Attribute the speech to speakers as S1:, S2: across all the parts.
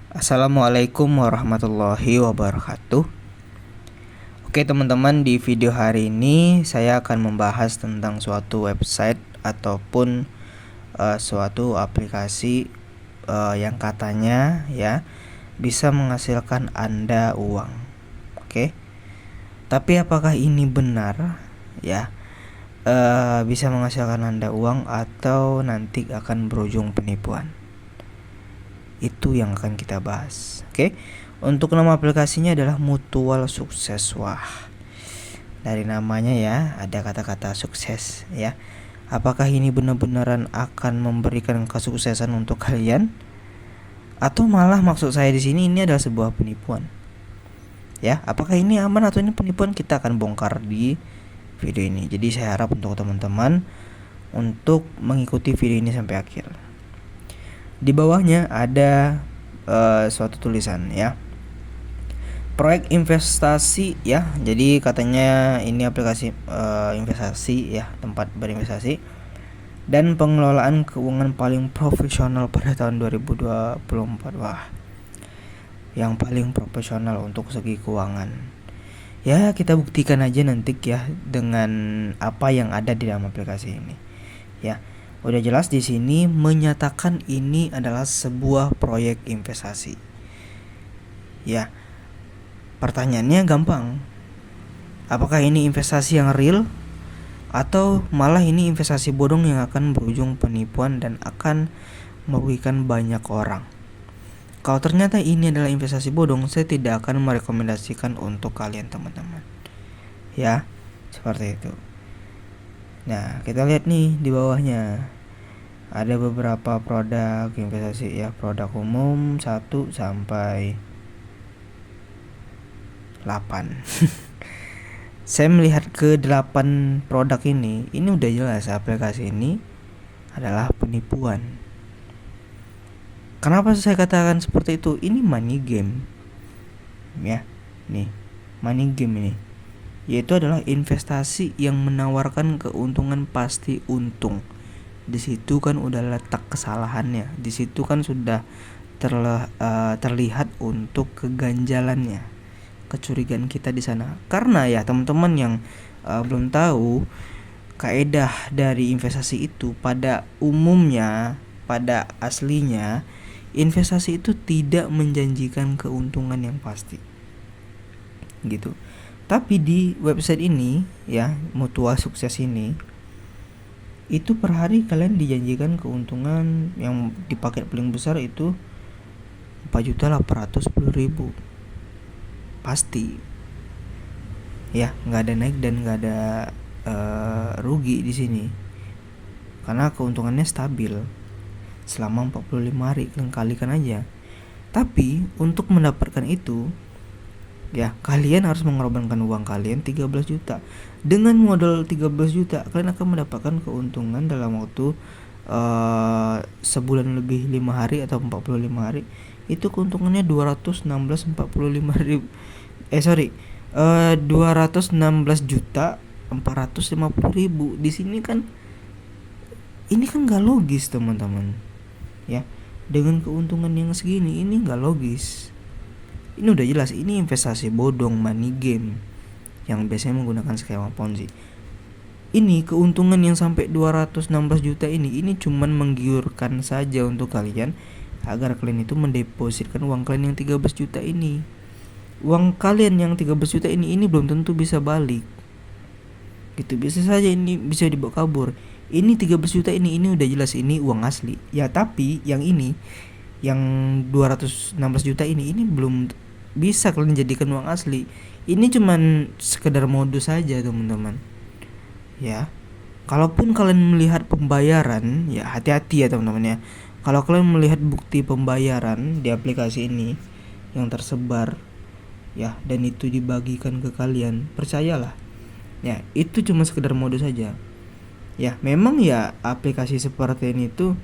S1: Assalamualaikum warahmatullahi wabarakatuh. Oke teman-teman, di video hari ini saya akan membahas tentang suatu website ataupun suatu aplikasi yang katanya ya bisa menghasilkan Anda uang. Oke. Tapi apakah ini benar ya? Bisa menghasilkan Anda uang atau nanti akan berujung penipuan? Itu yang akan kita bahas. Oke. Untuk nama aplikasinya adalah Mutual Sukses. Wah, dari namanya ya ada kata-kata sukses ya. Apakah ini benar-benaran akan memberikan kesuksesan untuk kalian? Atau malah maksud saya di sini ini adalah sebuah penipuan? Ya, apakah ini aman atau ini penipuan? Kita akan bongkar di video ini. Jadi saya harap untuk teman-teman untuk mengikuti video ini sampai akhir. Di bawahnya ada suatu tulisan ya. Proyek investasi ya. Jadi katanya ini aplikasi investasi ya, tempat berinvestasi dan pengelolaan keuangan paling profesional pada tahun 2024. Wah, yang paling profesional untuk segi keuangan. Ya, kita buktikan aja nanti ya dengan apa yang ada di dalam aplikasi ini. Ya, udah jelas di sini menyatakan ini adalah sebuah proyek investasi. Ya, pertanyaannya gampang. Apakah ini investasi yang real atau malah ini investasi bodong yang akan berujung penipuan dan akan merugikan banyak orang? Kalau ternyata ini adalah investasi bodong, saya tidak akan merekomendasikan untuk kalian teman-teman. Ya, seperti itu. Nah, kita lihat nih di bawahnya. Ada beberapa produk investasi ya, produk umum 1 sampai 8. Saya melihat ke 8 produk ini udah jelas aplikasi ini adalah penipuan. Kenapa saya katakan seperti itu? Ini money game. Ya, nih, money game ini. Yaitu adalah investasi yang menawarkan keuntungan pasti untung. Di situ kan udah letak kesalahannya. Di situ kan sudah terlihat untuk keganjalannya. Kecurigaan kita di sana. Karena ya teman-teman yang belum tahu kaedah dari investasi itu, pada umumnya, pada aslinya investasi itu tidak menjanjikan keuntungan yang pasti. Gitu. Tapi di website ini ya, Mutual Sukses ini, itu per hari kalian dijanjikan keuntungan yang di paket paling besar itu 4.810.000. Pasti ya, nggak ada naik dan nggak ada rugi di sini karena keuntungannya stabil selama 45 hari. Kalian kalikan aja. Tapi untuk mendapatkan itu ya, kalian harus mengorbankan uang kalian 13 juta. Dengan modal 13 juta kalian akan mendapatkan keuntungan dalam waktu sebulan lebih 5 hari atau 45 hari. Itu keuntungannya 216 juta 450.000. Di sini kan ini kan nggak logis teman-teman ya. Dengan keuntungan yang segini ini nggak logis. Ini udah jelas ini investasi bodong, money game yang biasanya menggunakan skema Ponzi. Ini keuntungan yang sampai 216 juta ini cuman menggiurkan saja untuk kalian agar kalian itu mendepositkan uang kalian yang 13 juta ini. Uang kalian yang 13 juta ini belum tentu bisa balik. Gitu, bisa saja ini bisa dibawa kabur. Ini 13 juta ini udah jelas ini uang asli. Ya, tapi yang ini yang 216 juta ini belum bisa kalian jadikan uang asli. Ini cuman sekedar modus saja teman-teman. Ya. Kalaupun kalian melihat pembayaran, ya hati-hati ya teman-teman ya. Kalau kalian melihat bukti pembayaran di aplikasi ini yang tersebar ya, dan itu dibagikan ke kalian, percayalah ya, itu cuma sekedar modus saja. Ya, memang ya aplikasi seperti ini tuh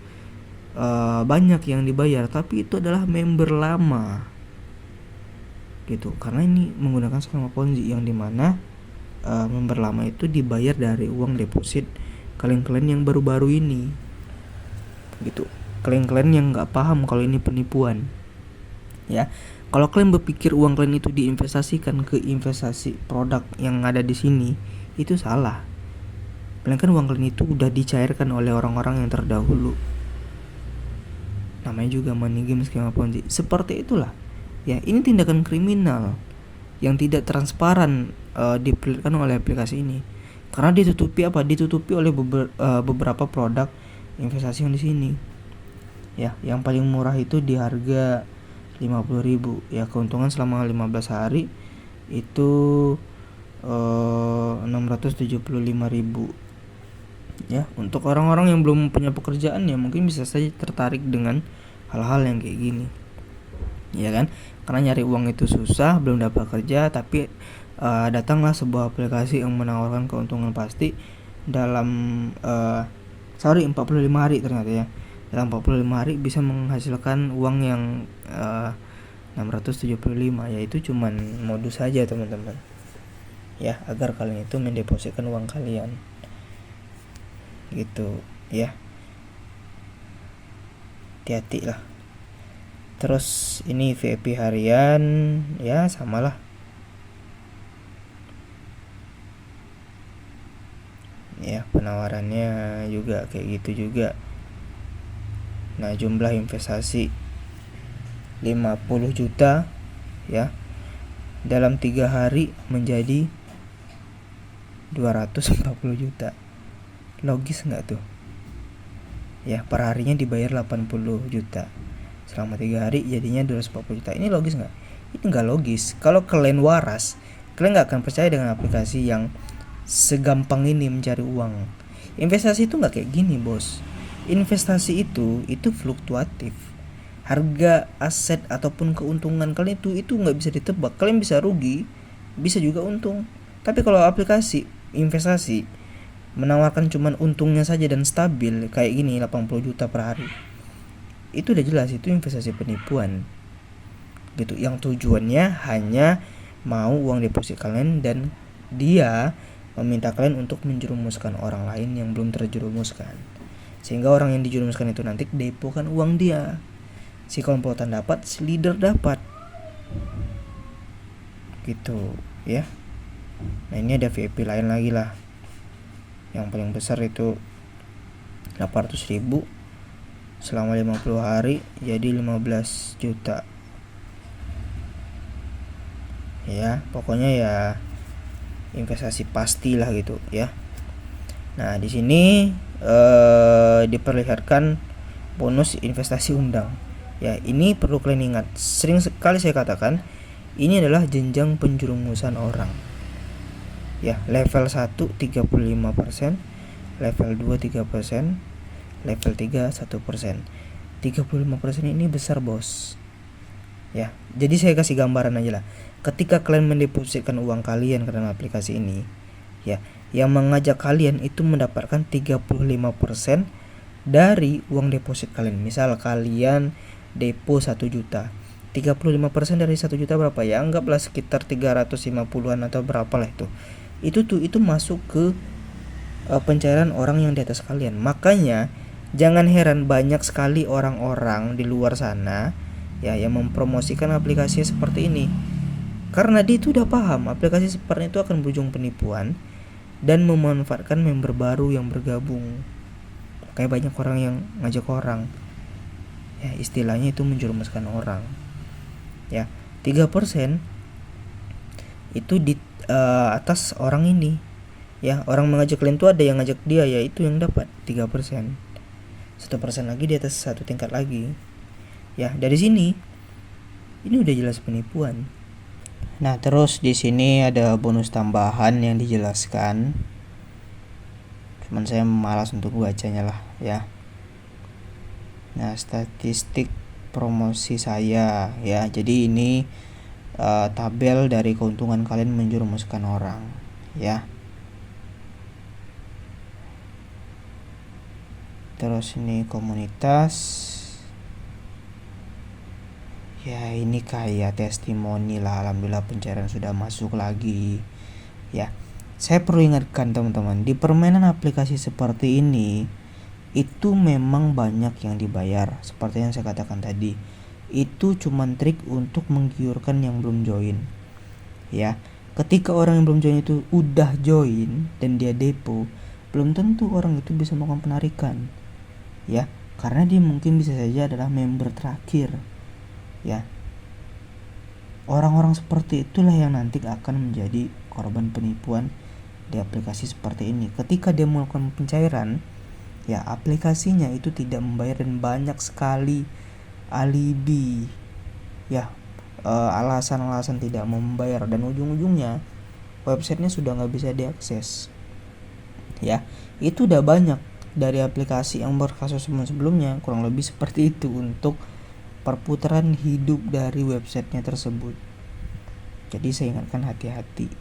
S1: banyak yang dibayar, tapi itu adalah member lama gitu. Karena ini menggunakan skema Ponzi yang dimana member lama itu dibayar dari uang deposit kalian-kalian yang baru-baru ini gitu. Kalian-kalian yang nggak paham kalau ini penipuan Ya, kalau kalian berpikir uang kalian itu diinvestasikan ke investasi produk yang ada di sini, itu salah. Melainkan uang kalian itu udah dicairkan oleh orang-orang yang terdahulu. Namanya juga money game, skema ponzi. Seperti itulah. Ya, ini tindakan kriminal yang tidak transparan diperlihatkan oleh aplikasi ini. Karena ditutupi apa? Ditutupi oleh beberapa produk investasi yang di sini. Ya, yang paling murah itu di harga 50.000. Ya, keuntungan selama 15 hari itu 675.000. Ya, untuk orang-orang yang belum punya pekerjaan ya mungkin bisa saja tertarik dengan hal-hal yang kayak gini. Ya kan? Karena nyari uang itu susah, belum dapat kerja, tapi datanglah sebuah aplikasi yang menawarkan keuntungan pasti dalam 45 hari ternyata ya. Dalam 45 hari bisa menghasilkan uang yang 675, yaitu cuman modus saja teman-teman. Ya, agar kalian itu mendepositkan uang kalian. Gitu ya. Hati-hati lah. Terus ini VIP harian ya samalah. Ya, penawarannya juga kayak gitu juga. Nah, jumlah investasi 50 juta ya. Dalam 3 hari menjadi 240 juta. Logis nggak tuh? Ya, per harinya dibayar 80 juta. Selama 3 hari jadinya 240 juta. Ini logis nggak? Ini nggak logis. Kalau kalian waras, kalian nggak akan percaya dengan aplikasi yang segampang ini mencari uang. Investasi itu nggak kayak gini, bos. Investasi itu fluktuatif. Harga aset ataupun keuntungan kalian itu nggak bisa ditebak. Kalian bisa rugi, bisa juga untung. Tapi kalau aplikasi investasi menawarkan cuman untungnya saja dan stabil kayak gini 80 juta per hari, itu udah jelas itu investasi penipuan gitu, yang tujuannya hanya mau uang deposit kalian dan dia meminta kalian untuk menjerumuskan orang lain yang belum terjerumuskan, sehingga orang yang dijerumuskan itu nanti depokan uang dia. Si komplotan dapat, si leader dapat gitu ya. Nah, ini ada VIP lain lagi lah. Yang paling besar itu 800.000 selama 50 hari jadi 15 juta. Ya, pokoknya ya investasi pastilah gitu ya. Nah, di sini diperlihatkan bonus investasi undang. Ya, ini perlu kalian ingat. Sering sekali saya katakan, ini adalah jenjang penjerumusan orang. Ya, level 1 35%, level 2 3%, level 3 1%. 35% ini besar, bos. Ya, jadi saya kasih gambaran aja lah. Ketika kalian mendepositkan uang kalian ke dalam aplikasi ini, ya, yang mengajak kalian itu mendapatkan 35% dari uang deposit kalian. Misal kalian depo 1 juta. 35% dari 1 juta berapa ya? Anggaplah sekitar 350-an atau berapa lah itu. Itu masuk ke pencairan orang yang di atas kalian. Makanya jangan heran banyak sekali orang-orang di luar sana ya yang mempromosikan aplikasi seperti ini. Karena dia itu udah paham aplikasi seperti itu akan berujung penipuan dan memanfaatkan member baru yang bergabung. Kayak banyak orang yang ngajak orang. Ya, istilahnya itu menjerumuskan orang. Ya, 3% itu di atas orang ini. Ya, orang mengajak kalian tuh ada yang ngajak dia, ya itu yang dapat 3%. 1% lagi di atas satu tingkat lagi. Ya, dari sini ini udah jelas penipuan. Nah, terus di sini ada bonus tambahan yang dijelaskan. Cuman saya malas untuk bacanya lah ya. Nah, statistik promosi saya ya. Jadi ini tabel dari keuntungan kalian menjerumuskan orang ya. Terus ini komunitas. Ya, ini kayak testimoni lah. Alhamdulillah pencairan sudah masuk lagi. Ya, saya perlu ingatkan teman-teman, di permainan aplikasi seperti ini itu memang banyak yang dibayar. Seperti yang saya katakan tadi, itu cuman trik untuk menggiurkan yang belum join. Ya, ketika orang yang belum join itu udah join dan dia depo, belum tentu orang itu bisa melakukan penarikan. Ya, karena dia mungkin bisa saja adalah member terakhir. Ya, orang-orang seperti itulah yang nanti akan menjadi korban penipuan di aplikasi seperti ini. Ketika dia melakukan pencairan, ya aplikasinya itu tidak membayar dan banyak sekali alibi, ya alasan-alasan tidak membayar, dan ujung-ujungnya websitenya sudah nggak bisa diakses. Ya, itu udah banyak dari aplikasi yang berkasus sebelumnya, kurang lebih seperti itu untuk perputaran hidup dari websitenya tersebut. Jadi saya ingatkan hati-hati.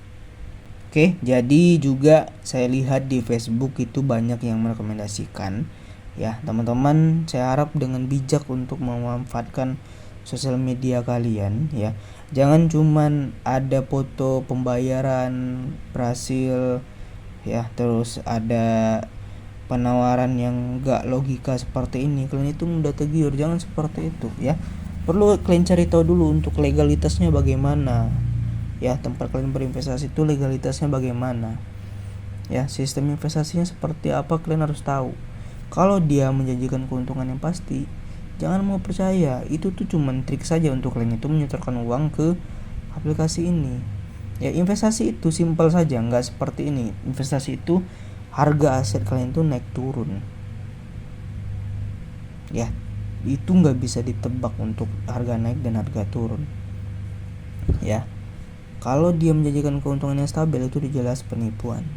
S1: Oke, jadi juga saya lihat di Facebook itu banyak yang merekomendasikan, ya teman-teman, saya harap dengan bijak untuk memanfaatkan sosial media kalian, ya. Jangan cuman ada foto pembayaran berhasil, ya, terus ada penawaran yang gak logika seperti ini, kalian itu mudah tergiur. Jangan seperti itu, ya. Perlu kalian cari tahu dulu untuk legalitasnya bagaimana. Ya, tempat kalian berinvestasi itu legalitasnya bagaimana, ya, sistem investasinya seperti apa, kalian harus tahu. Kalau dia menjanjikan keuntungan yang pasti, jangan mau percaya. Itu tuh cuman trik saja untuk kalian itu menyetorkan uang ke aplikasi ini. Ya, investasi itu simpel saja, nggak seperti ini. Investasi itu harga aset kalian tuh naik turun, ya, itu nggak bisa ditebak untuk harga naik dan harga turun, ya. Kalau dia menjanjikan keuntungan yang stabil, itu jelas penipuan.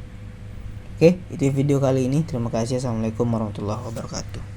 S1: Oke, itu video kali ini. Terima kasih. Assalamualaikum warahmatullahi wabarakatuh.